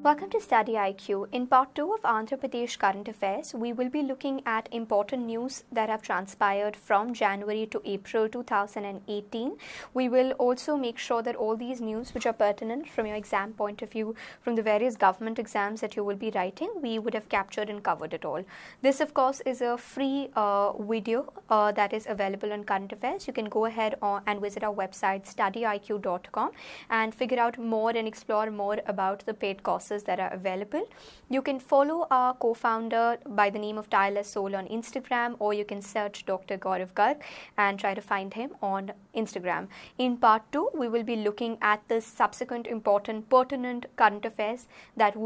Welcome to StudyIQ. In part 2 of Andhra Pradesh current affairs, we will be looking at important news that have transpired from January to April 2018. We will also make sure that all these news which are pertinent from your exam point of view, from the various government exams that you will be writing, we would have captured and covered it all. This, of course, is a free video that is available on current affairs. You can go ahead and visit our website studyiq.com and figure out more and explore more about the paid courses that are available. You can follow our co-founder by the name of Tireless Soul on Instagram, or you can search Dr. Gaurav Garg and try to find him on Instagram. In part 2, we will be looking at the subsequent important pertinent current affairs that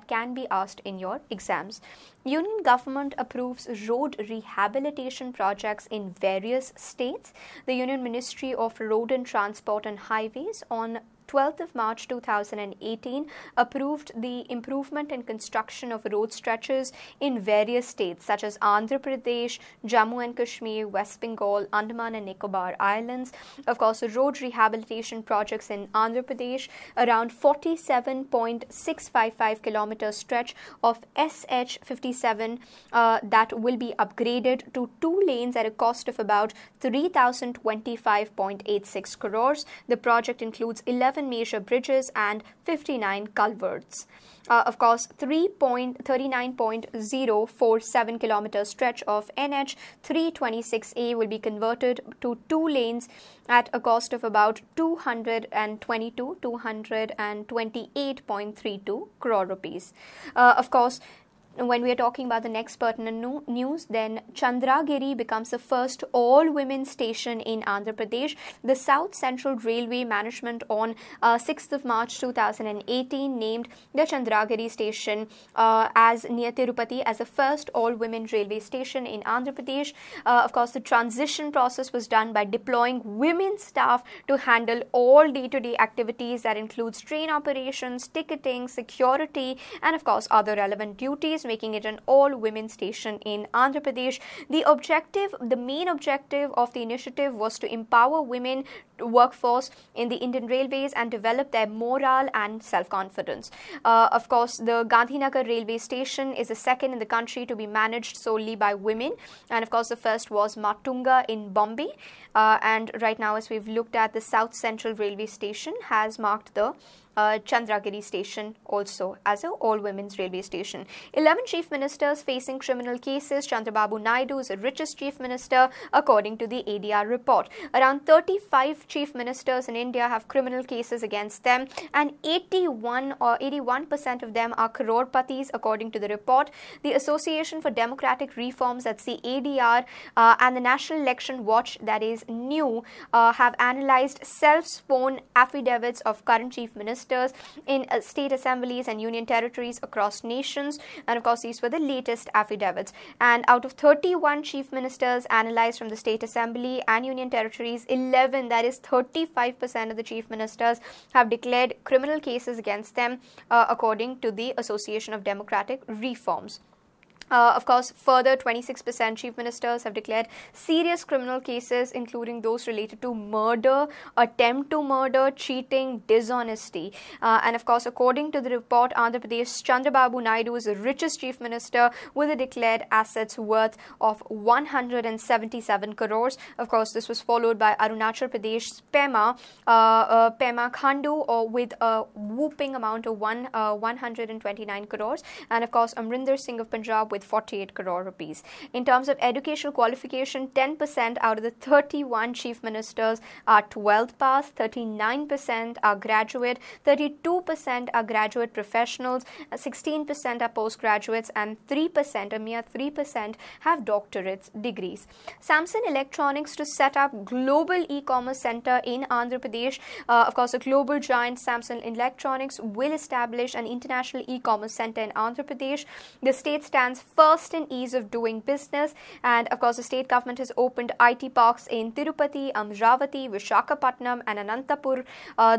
can be asked in your exams. Union government approves road rehabilitation projects in various states. The Union Ministry of Road and Transport and Highways on 12th of March 2018 approved the improvement and construction of road stretches in various states such as Andhra Pradesh, Jammu and Kashmir, West Bengal, Andaman and Nicobar Islands. Of course, the road rehabilitation projects in Andhra Pradesh, around 47.655 kilometer stretch of SH57 that will be upgraded to 2 lanes at a cost of about 3,025.86 crores. The project includes 11 major bridges and 59 culverts. Of course, 39.047 kilometer stretch of NH 326A will be converted to 2 lanes at a cost of about 228.32 crore rupees. Of course, when we are talking about the next pertinent news, then Chandragiri becomes the first all-women station in Andhra Pradesh. The South Central Railway Management on 6th of March 2018 named the Chandragiri station as near Tirupati as the first all-women railway station in Andhra Pradesh. Of course, the transition process was done by deploying women staff to handle all day-to-day activities that includes train operations, ticketing, security, and of course other relevant duties, making it an all-women station in Andhra Pradesh. The main objective of the initiative was to empower women workforce in the Indian Railways and develop their morale and self-confidence. Of course, the Gandhinagar railway station is the second in the country to be managed solely by women, and of course the first was Matunga in Bombay, and right now, as we've looked at, the South Central Railway Station has marked the Chandragiri station also as an all-women's railway station. 11 chief ministers facing criminal cases. Chandrababu Naidu is the richest chief minister according to the ADR report. Around 35 chief ministers in India have criminal cases against them, and 81% of them are crore-patis according to the report. The Association for Democratic Reforms, that's the ADR, and the National Election Watch, that is NEW, have analyzed self-sworn affidavits of current chief ministers in state assemblies and union territories across nations, and of course these were the latest affidavits. And out of 31 chief ministers analyzed from the state assembly and union territories, 11, that is 35% of the chief ministers, have declared criminal cases against them according to the Association of Democratic Reforms. Of course, further 26% chief ministers have declared serious criminal cases, including those related to murder, attempt to murder, cheating, dishonesty. And of course, according to the report, Andhra Pradesh Chandrababu Naidu is the richest chief minister with a declared assets worth of 177 crores. Of course, this was followed by Arunachal Pradesh Pema Khandu with a whooping amount of 129 crores. And of course, Amrinder Singh of Punjab with 48 crore rupees. In terms of educational qualification, 10% out of the 31 chief ministers are 12th pass, 39% are graduate, 32% are graduate professionals, 16% are postgraduates, and 3%, a mere 3%, have doctorate degrees. Samsung Electronics to set up global e-commerce center in Andhra Pradesh. Of course, the global giant Samsung Electronics will establish an international e-commerce center in Andhra Pradesh. The state stands first in ease of doing business, and of course the state government has opened IT parks in Tirupati, Amravati, Vishakhapatnam and Anantapur,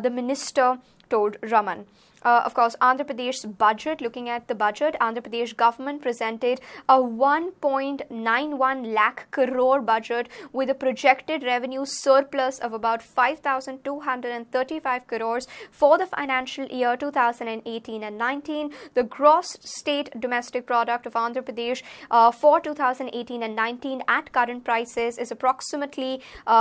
the minister told Raman. Of course, Andhra Pradesh's budget, looking at the budget, Andhra Pradesh government presented a 1.91 lakh crore budget with a projected revenue surplus of about 5,235 crores for the financial year 2018 and 19. The gross state domestic product of Andhra Pradesh for 2018 and 19 at current prices is approximately,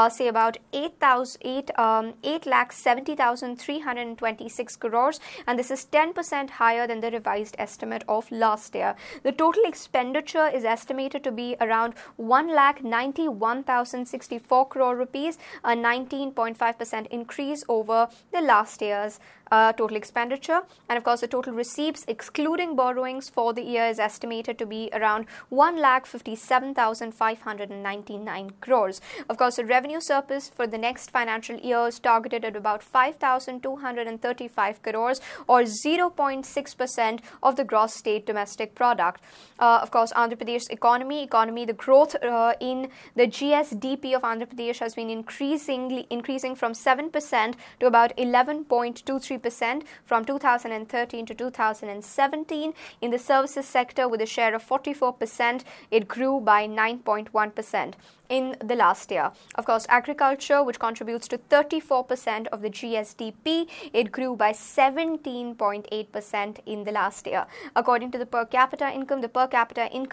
say, about 8,70,326 crores, and this is 10% higher than the revised estimate of last year. The total expenditure is estimated to be around 1,91,064 crore rupees, a 19.5% increase over the last year's total expenditure. And of course, the total receipts excluding borrowings for the year is estimated to be around 1,57,599 crores. Of course, the revenue surplus for the next financial year is targeted at about 5,235 crores, or 0.6% of the gross state domestic product. Of course, Andhra Pradesh's economy, the growth in the GSDP of Andhra Pradesh has been increasing from 7% to about 11.23% from 2013 to 2017. In the services sector, with a share of 44%, it grew by 9.1% in the last year. Of course, agriculture, which contributes to 34% of the GSDP, it grew by 17.8% in the last year. According to the per capita income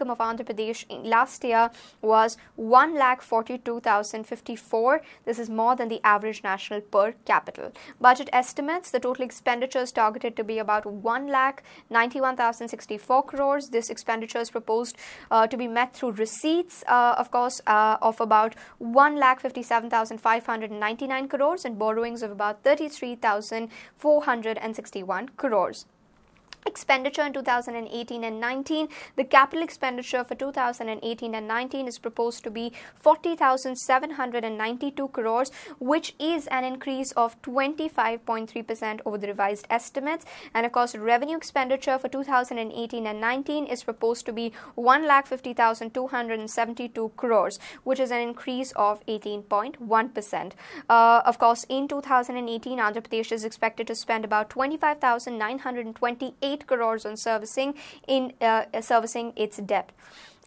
of Andhra Pradesh last year was 1,42,054. This is more than the average national per capita. Budget estimates, the total expenditure is targeted to be about 1,91,064 crores. This expenditure is proposed to be met through receipts, of course, of about 1,57,599 crores and borrowings of about 33,461 crores. Expenditure in 2018 and 19, the capital expenditure for 2018 and 19 is proposed to be 40,792 crores, which is an increase of 25.3% over the revised estimates. And of course, revenue expenditure for 2018 and 19 is proposed to be 1,50,272 crores, which is an increase of 18.1%. Of course, in 2018, Andhra Pradesh is expected to spend about 25,928 crores on servicing its debt.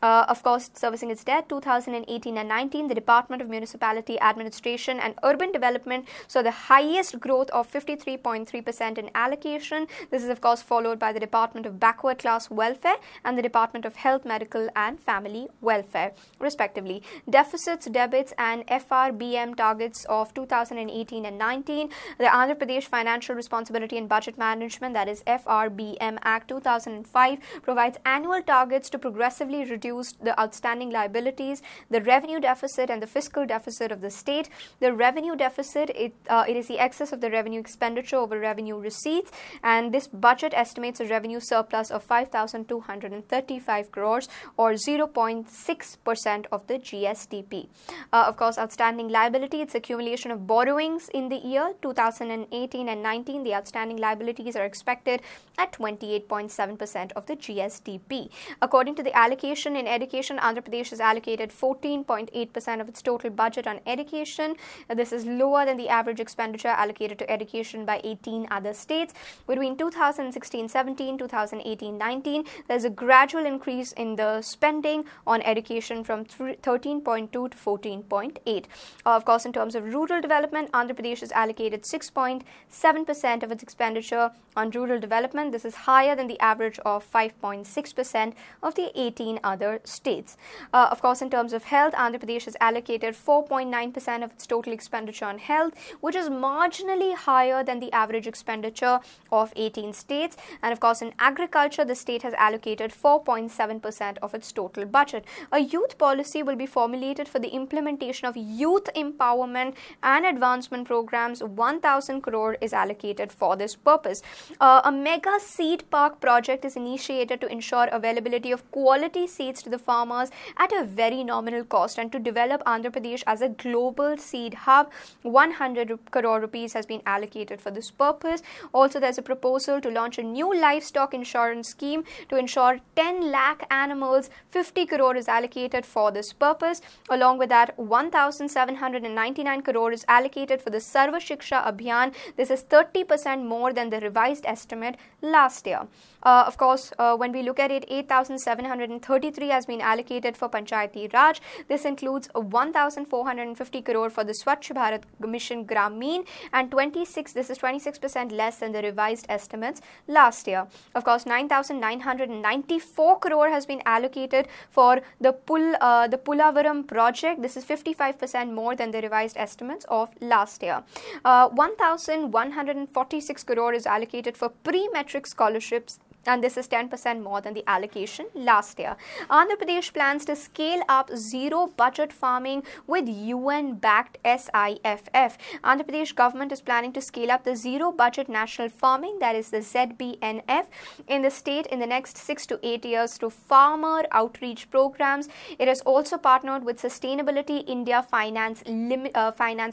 Of course, servicing its debt, 2018 and 19, the Department of Municipality Administration and Urban Development saw the highest growth of 53.3% in allocation. This is, of course, followed by the Department of Backward Class Welfare and the Department of Health, Medical and Family Welfare, respectively. Deficits, debits and FRBM targets of 2018 and 19, the Andhra Pradesh Financial Responsibility and Budget Management, that is FRBM Act 2005, provides annual targets to progressively reduce the outstanding liabilities, the revenue deficit and the fiscal deficit of the state. The revenue deficit, it is the excess of the revenue expenditure over revenue receipts, and this budget estimates a revenue surplus of 5,235 crores, or 0.6% of the GSDP. Of course, outstanding liability, it's accumulation of borrowings in the year 2018 and 19. The outstanding liabilities are expected at 28.7% of the GSDP. According to the allocation in education, Andhra Pradesh has allocated 14.8% of its total budget on education. This is lower than the average expenditure allocated to education by 18 other states. Between 2016-17, 2018-19, there's a gradual increase in the spending on education from 13.2 to 14.8. Of course, in terms of rural development, Andhra Pradesh has allocated 6.7% of its expenditure on rural development. This is higher than the average of 5.6% of the 18 other states. Of course, in terms of health, Andhra Pradesh has allocated 4.9% of its total expenditure on health, which is marginally higher than the average expenditure of 18 states. And of course, in agriculture, the state has allocated 4.7% of its total budget. A youth policy will be formulated for the implementation of youth empowerment and advancement programs. 1,000 crore is allocated for this purpose. A mega seed park project is initiated to ensure availability of quality seeds seeds to the farmers at a very nominal cost, and to develop Andhra Pradesh as a global seed hub, 100 crore rupees has been allocated for this purpose. Also, there's a proposal to launch a new livestock insurance scheme to ensure 10 lakh animals. 50 crore is allocated for this purpose. Along with that, 1,799 crore is allocated for the Sarva Shiksha Abhiyan. This is 30% more than the revised estimate last year. Of course, when we look at it, 8,733 has been allocated for Panchayati Raj. This includes 1,450 crore for the Swachh Bharat Mission Gramin, and this is 26% less than the revised estimates last year. Of course, 9,994 crore has been allocated for the Pulavaram project. This is 55% more than the revised estimates of last year. 1,146 crore is allocated for pre-metric scholarships, and this is 10% more than the allocation last year. Andhra Pradesh plans to scale up zero budget farming with UN-backed SIFF. Andhra Pradesh government is planning to scale up the zero budget national farming, that is the ZBNF, in the state in the next 6 to 8 years through farmer outreach programs. It has also partnered with Sustainability India Finance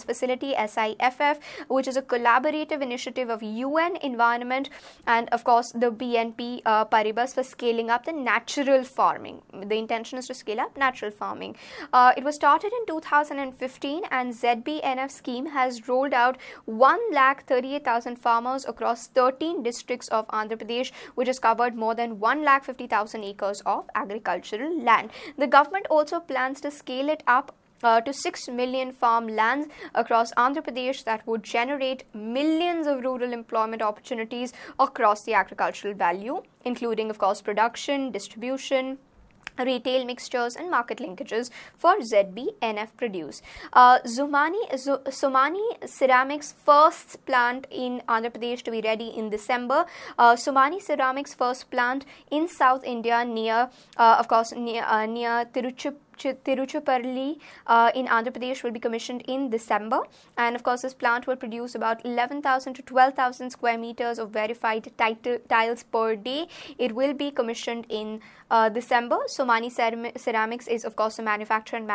Facility, SIFF, which is a collaborative initiative of UN Environment and, of course, the BNP Paribas for scaling up the natural farming. The intention is to scale up natural farming. It was started in 2015, and ZBNF scheme has rolled out 1,38,000 farmers across 13 districts of Andhra Pradesh, which has covered more than 1,50,000 acres of agricultural land. The government also plans to scale it up to 6 million farmlands across Andhra Pradesh that would generate millions of rural employment opportunities across the agricultural value, including, of course, production, distribution, retail mixtures and market linkages for ZBNF produce. Somani Ceramics first plant in Andhra Pradesh to be ready in December. Somani Ceramics first plant in South India near Tiruchirappalli in Andhra Pradesh will be commissioned in December, and of course this plant will produce about 11,000 to 12,000 square meters of verified tiles per day. It will be commissioned in December. Somani Ceramics is, of course, a manufacturer and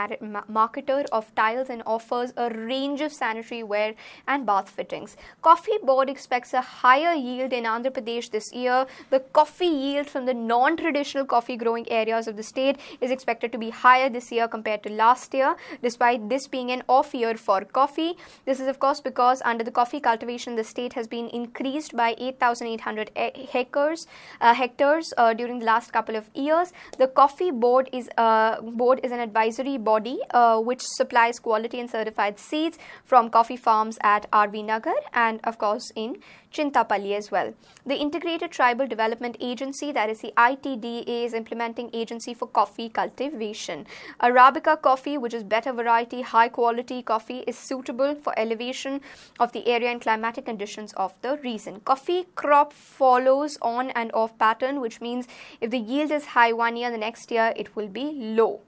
marketer of tiles and offers a range of sanitary ware and bath fittings. Coffee Board expects a higher yield in Andhra Pradesh this year. The coffee yield from the non-traditional coffee growing areas of the state is expected to be higher this year compared to last year, despite this being an off year for coffee. This is, of course, because under the coffee cultivation, the state has been increased by 8,800 hectares during the last couple of years. The Coffee Board is an advisory body which supplies quality and certified seeds from coffee farms at RV Nagar and, of course, in Chintapalli as well. The Integrated Tribal Development Agency, that is the ITDA, is implementing agency for coffee cultivation. Arabica coffee, which is better variety, high quality coffee, is suitable for elevation of the area and climatic conditions of the region. Coffee crop follows on and off pattern, which means if the yield is high one year, the next year it will be low.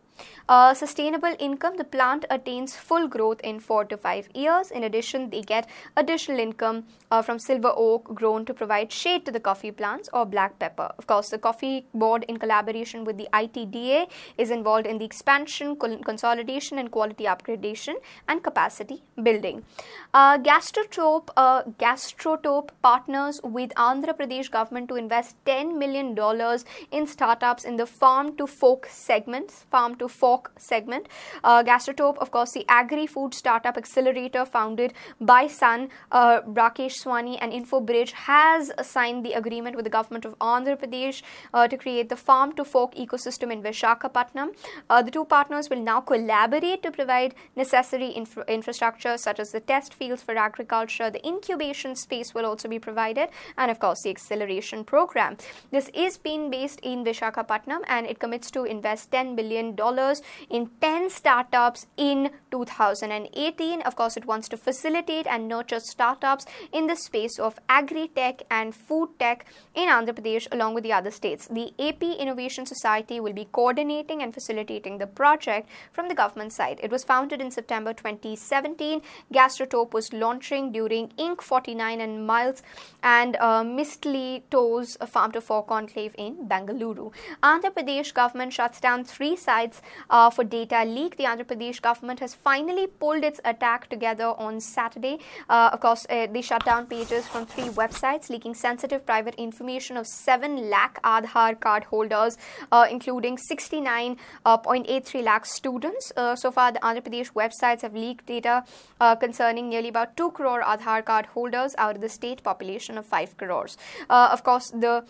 Sustainable income, the plant attains full growth in 4 to 5 years. In addition, they get additional income from silver oak grown to provide shade to the coffee plants or black pepper. Of course, the Coffee Board, in collaboration with the ITDA, is involved in the expansion, consolidation and quality upgradation and capacity building. Gastrotope partners with Andhra Pradesh government to invest $10 million in startups in the farm to fork segment. Gastrotope, of course, the agri-food startup accelerator founded by son Rakesh Swani and InfoBridge, has signed the agreement with the government of Andhra Pradesh to create the farm to fork ecosystem in Visakhapatnam. The two partners will now collaborate to provide necessary infrastructure such as the test fields for agriculture. The incubation space will also be provided, and of course the acceleration program. This is being based in Visakhapatnam, and it commits to invest $10 billion in 10 startups in 2018. Of course, it wants to facilitate and nurture startups in the space of agri-tech and food tech in Andhra Pradesh along with the other states. The AP Innovation Society will be coordinating and facilitating the project from the government side. It was founded in September 2017. Gastrotope was launching during Inc. 49 and Miles and Mistly Toes Farm to Fork Conclave in Bengaluru. Andhra Pradesh government shuts down 3 sites for data leak. The Andhra Pradesh government has finally pulled its attack together on Saturday. Of course, they shut down pages from 3 websites leaking sensitive private information of 7 lakh Aadhaar card holders, including 69.83 lakh students. So far, the Andhra Pradesh websites have leaked data concerning nearly about 2 crore Aadhaar card holders out of the state population of 5 crores. Of course, the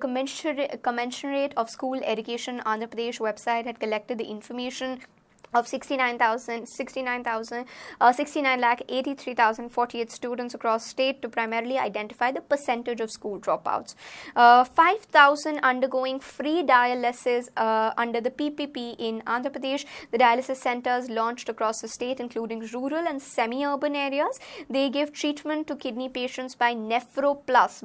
commensurate of school education Andhra Pradesh website had collected the information of 69,83,048 students across state to primarily identify the percentage of school dropouts. 5,000 undergoing free dialysis under the PPP in Andhra Pradesh. The dialysis centers launched across the state, including rural and semi-urban areas. They give treatment to kidney patients by NephroPlus.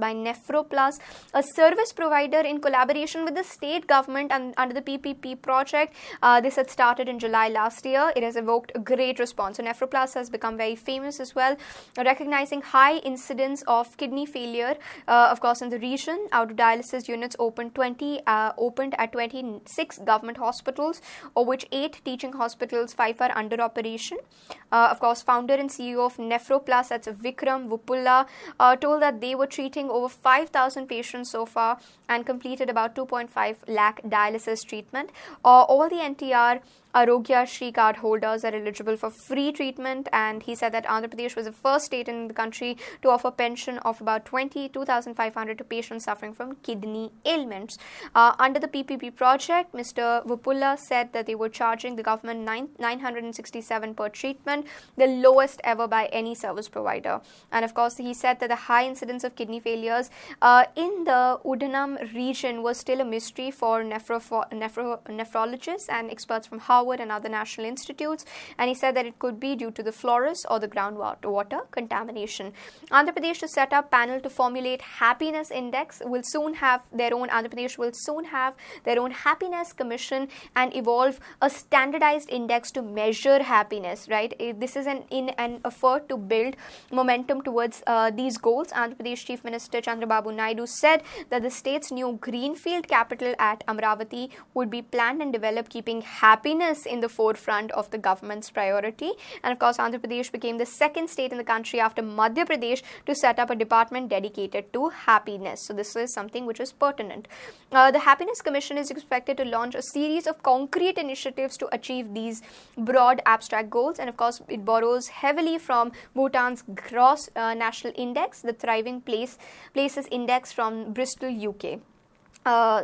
A service provider in collaboration with the state government and under the PPP project. This had started in July last year. It has evoked a great response. So NephroPlus has become very famous as well, recognizing high incidence of kidney failure. Of course, in the region, out of dialysis units opened at 26 government hospitals, of which 8 teaching hospitals, 5 are under operation. Of course, founder and CEO of NephroPlus, that's Vikram Vuppula, told that they were treating over 5,000 patients so far and completed about 2.5 lakh dialysis treatment. All the NTR Arogya Shri card holders are eligible for free treatment, and he said that Andhra Pradesh was the first state in the country to offer pension of about 22,500 to patients suffering from kidney ailments. Under the PPP project, Mr. Vuppula said that they were charging the government 967 per treatment, the lowest ever by any service provider. And of course, he said that the high incidence of kidney failures in the Udanam region was still a mystery for nephrologists and experts from Harvard and other national institutes, and he said that it could be due to the flores or the groundwater contamination. Andhra Pradesh to set up panel to formulate happiness index will soon have their own. Andhra Pradesh will soon have their own happiness commission and evolve a standardized index to measure happiness. Right? This is in an effort to build momentum towards these goals. Andhra Pradesh Chief Minister Chandrababu Naidu said that the state's new greenfield capital at Amravati would be planned and developed, keeping happiness in the forefront of the government's priority. And of course, Andhra Pradesh became the second state in the country after Madhya Pradesh to set up a department dedicated to happiness. So this is something which is pertinent. The Happiness Commission is expected to launch a series of concrete initiatives to achieve these broad abstract goals. And of course, it borrows heavily from Bhutan's Gross National Index, the Thriving Places Index from Bristol, UK.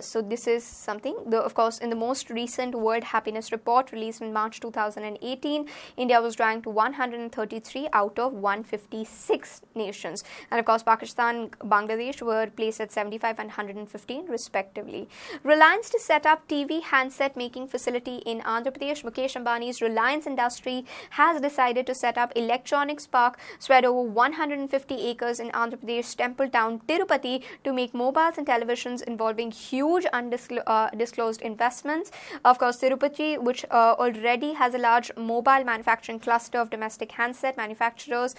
So this is something. Of course, in the most recent World Happiness Report released in March 2018, India was ranked 133 out of 156 nations. And of course, Pakistan, Bangladesh were placed at 75 and 115 respectively. Reliance to set up TV handset making facility in Andhra Pradesh. Mukesh Ambani's Reliance Industry has decided to set up electronics park spread over 150 acres in Andhra Pradesh's temple town Tirupati to make mobiles and televisions involving huge undisclosed investments. Of course, Tirupati, which already has a large mobile manufacturing cluster of domestic handset manufacturers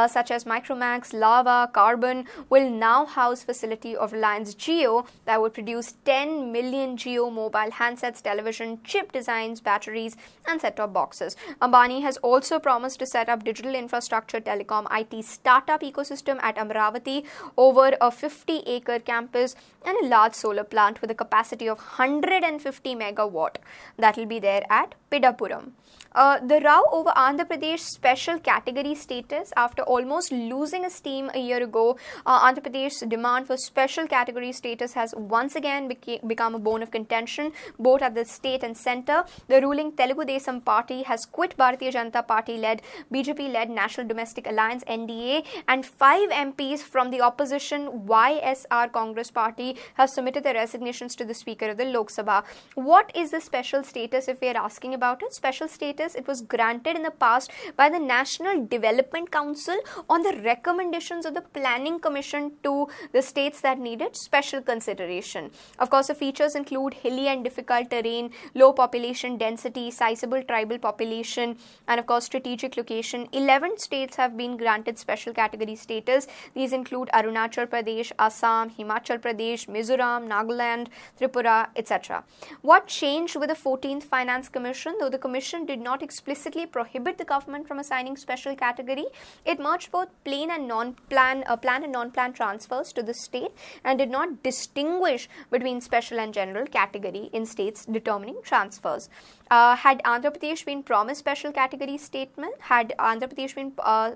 such as Micromax, Lava, Carbon, will now house facility of Reliance Jio that would produce 10 million Jio mobile handsets, television, chip designs, batteries, and set-top boxes. Ambani has also promised to set up digital infrastructure, telecom, IT startup ecosystem at Amravati over a 50-acre campus and a large solar plant with a capacity of 150 megawatt that will be there at Pidapuram. The row over Andhra Pradesh special category status. After almost losing steam a year ago, Andhra Pradesh's demand for special category status has once again become a bone of contention, both at the state and centre. The ruling Telugu Desam party has quit Bharatiya Janata Party-led, BJP-led National Domestic Alliance (NDA), and 5 MPs from the opposition YSR Congress Party have submitted their their resignations to the Speaker of the Lok Sabha. What is the special status if we are asking about it? Special status, it was granted in the past by the National Development Council on the recommendations of the Planning Commission to the states that needed special consideration. Of course, the features include hilly and difficult terrain, low population density, sizable tribal population, and of course strategic location. 11 states have been granted special category status. These include Arunachal Pradesh, Assam, Himachal Pradesh, Mizoram, Nagaland, Tripura, etc. What changed with the 14th Finance Commission? Though the Commission did not explicitly prohibit the government from assigning special category, it merged both planned and non-plan transfers to the state and did not distinguish between special and general category in states determining transfers. Had Andhra Pradesh been promised special category statement? Had Andhra Pradesh been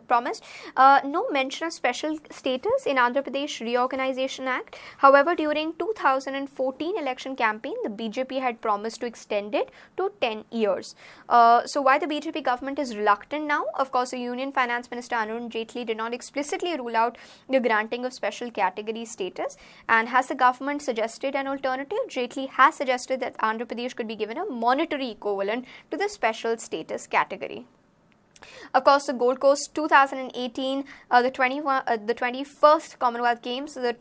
promised? No mention of special status in Andhra Pradesh Reorganization Act. However, during 2014 election campaign, the BJP had promised to extend it to 10 years. So why the BJP government is reluctant now? Of course, the Union Finance Minister Arun Jaitley did not explicitly rule out the granting of special category status. And has the government suggested an alternative? Jaitley has suggested that Andhra Pradesh could be given a monetary equivalent to the special status category. Of course, the Gold Coast 2018, the 21st Commonwealth Games, the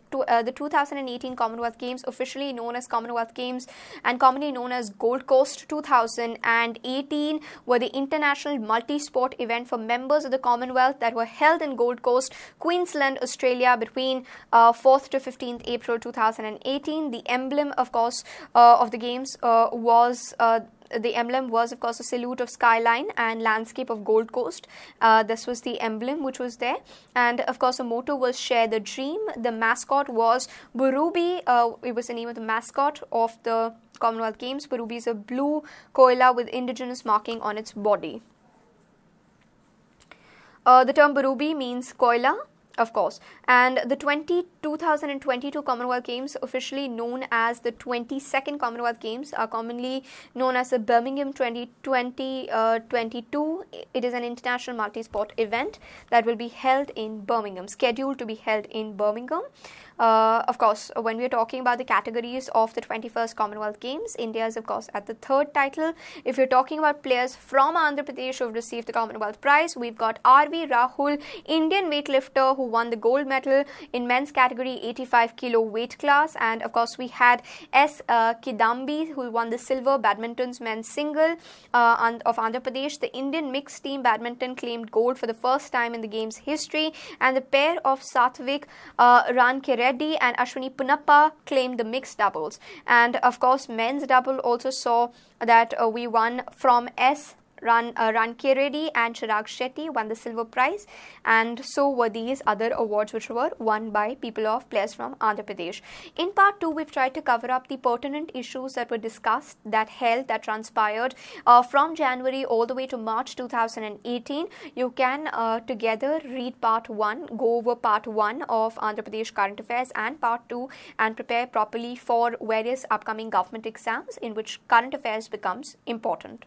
2018 Commonwealth Games, officially known as Commonwealth Games and commonly known as Gold Coast 2018, were the international multi-sport event for members of the Commonwealth that were held in Gold Coast, Queensland, Australia between 4th to 15th April 2018. The emblem, of course, of the Games was of course, a salute of skyline and landscape of Gold Coast. This was the emblem which was there. And, of course, the motto was Share the Dream. The mascot was Burubi. It was the name of the mascot of the Commonwealth Games. Burubi is a blue koala with indigenous marking on its body. The term Burubi means koala, of course, and the 2022 Commonwealth Games, officially known as the 22nd Commonwealth Games, are commonly known as the Birmingham 2022. It is an international multi-sport event that will be held in Birmingham, scheduled to be held in Birmingham. Of course, when we are talking about the categories of the 21st Commonwealth Games, India is, of course, at the third title. If you're talking about players from Andhra Pradesh who have received the Commonwealth Prize, we've got R.V. Rahul, Indian weightlifter who won the gold medal in men's category 85 kilo weight class, and of course we had S. Kidambi who won the silver badminton's men's single of Andhra Pradesh. The Indian mixed team badminton claimed gold for the first time in the game's history, and the pair of Satvik Rankireddy and Ashwini Punappa claimed the mixed doubles. And of course men's double also saw that we won from S. Rankireddy and Chirag Shetty won the silver prize, and so were these other awards which were won by players from Andhra Pradesh. In part 2, we've tried to cover up the pertinent issues that were discussed, that transpired from January all the way to March 2018. You can together read part 1, go over part 1 of Andhra Pradesh current affairs and part 2, and prepare properly for various upcoming government exams in which current affairs becomes important.